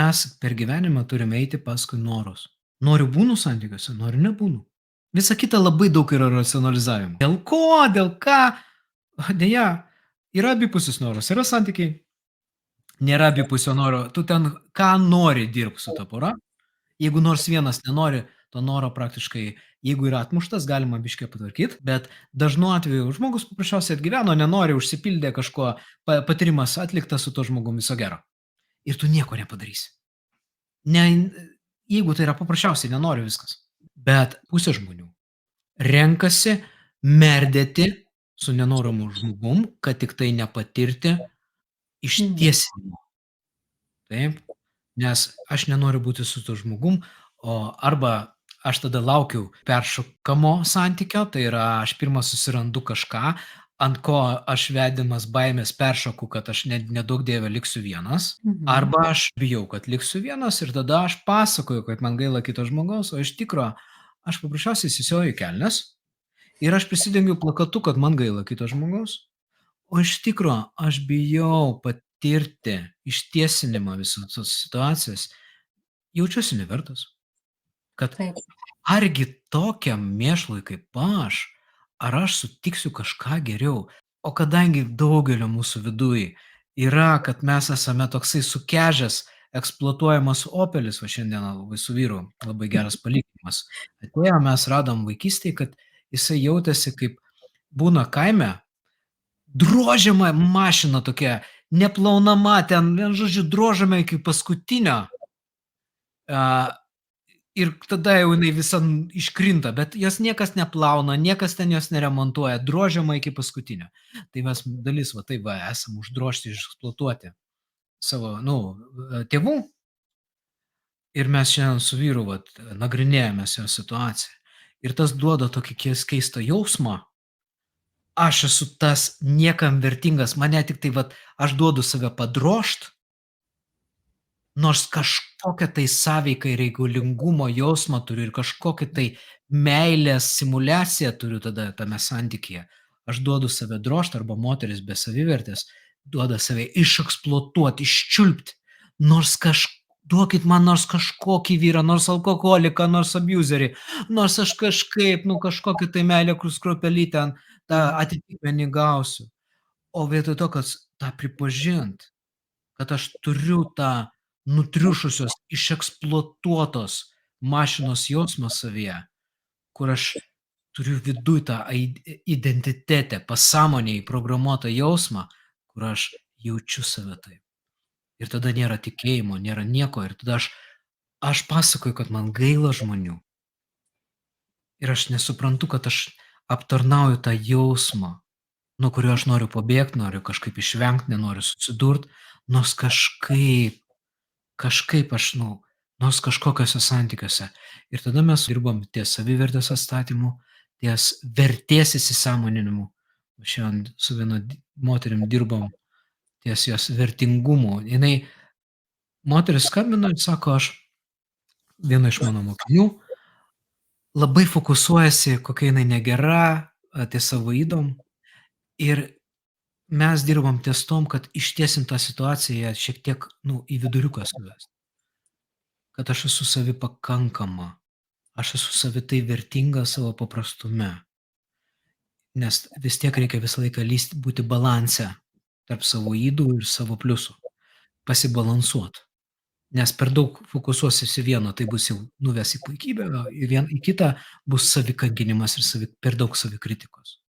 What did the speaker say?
mes per gyvenimą turim eiti paskui norus. Noriu būnu santykiuose, noriu nebūnu. Visa kita labai daug yra racionalizavimo. Dėl ko, dėl ką? Deja, yra abipusis noras, yra santykiai, nėra abipusio noro. Tu ten ką nori dirbk su ta pora. Jeigu nors vienas nenori, to noro praktiškai, jeigu yra atmuštas, galima biškį patvarkyt, bet dažnu atveju žmogus paprasčiausiai atgyveno, nenori, užsipildė kažkuo, patyrimas atliktas su tuo žmogum, viso gero. Ir tu nieko nepadarysi. Ne, jeigu tai yra paprasčiausiai nenori viskas. Bet pusė žmonių renkasi merdėti su nenorimu žmogum, kad tik tai nepatirti Mhm. ištiesinimo. Taip? Nes aš nenoriu būti su tuo žmogum, o arba aš tada laukiu peršokamo santykio, tai yra aš pirma susirandu kažką, ant ko aš vedinas baimės peršoku, kad aš neduok dieve liksiu vienas, Mhm. arba aš bijau, kad liksiu vienas ir tada aš pasakoju, kad man gaila kito žmogaus, o iš tikro aš paprasčiausiai įsisioju į kelnes ir aš prisidengiu plakatu, kad man gaila kito žmogaus, o iš tikro aš bijau patirti ištiesinimą visos tos situacijos, jaučiuosi nevertas, kad Taip. argi tokiam mėšlui kaip aš, ar aš sutiksiu kažką geriau. O kadangi daugelio mūsų viduj yra, kad mes esame toksai sukežęs, eksploatuojamas opelis, va šiandieną labai su vyru, labai geras palyginimas. Atėjo, mes radom vaikystėj, kad jisai jautėsi kaip būna kaime, drožiama mašina tokia, neplaunama ten, vienu žodžiu, drožiama iki paskutinio, a, ir tada jau jinai visa iškrinta, bet jos niekas neplauna, niekas ten jos neremontuoja, drožiama iki paskutinio. Tai mes dalis va taip va esam uždrožti, išeksploatuoti savo, nu, tėvų ir mes šiandien su vyru vat nagrinėjame jo situaciją. Ir tas duoda tokį keistą jausmą. Aš esu tas niekam vertingas, mane tik tai vat aš duodu save padrožt, nors kažkokią tai sąveiką ir reikalingumo jausmą turiu ir kažkokį tai meilės simuliaciją turiu tada tame santykyje. Aš duodu save drožt arba moteris be savivertės duoda save išeksploatuot, iščiulpt, nors duokit man nors kažkokį vyrą, nors alkoholiką, nors abiuzerį, nors aš kažkaip, nu kažkokią tai meilę kruopelytę ten tą Mhm. atitikmenį gausiu. O vietoj to, kad tą pripažint, kad aš turiu tą nutriušusios, išeksploatuotos mašinos jausmą savyje, kur aš turiu viduj tą identitete, pasąmonėj įprogramuotą jausmą, kur aš jaučiu save taip. Ir tada nėra tikėjimo, nėra nieko ir tada aš pasakoju, kad man gaila žmonių. Ir aš nesuprantu, kad aš aptarnauju tą jausmą, nuo kurio aš noriu pabėgt, noriu kažkaip išvengt, nenoriu susidurt, nors kažkaip aš, nu, nors kažkokiuose santykiuose. Ir tada mes dirbam ties savivertės atstatymu, ties vertės įsisąmoninimu. Šiandien su viena moterim dirbam ties jos vertingumu. Jinai moteris skambino ir sako, viena iš mano mokinių labai fokusuojasi, kokia jinai negera, ties savo ydom. Ir mes dirbam ties tom, kad ištiesint tą situaciją šiek tiek, nu, į viduriuką suvest. Kad aš esu savi pakankama, aš esu savitai vertinga savo paprastume. Nes vis tiek reikia visą laiką būti balanse tarp savo ydų ir savo pliusų. Pasibalansuot. Nes per daug fokusuosies į vieną, tai bus jau nuves į puikybę, o į kitą bus savikankinimas ir per daug savikritikos.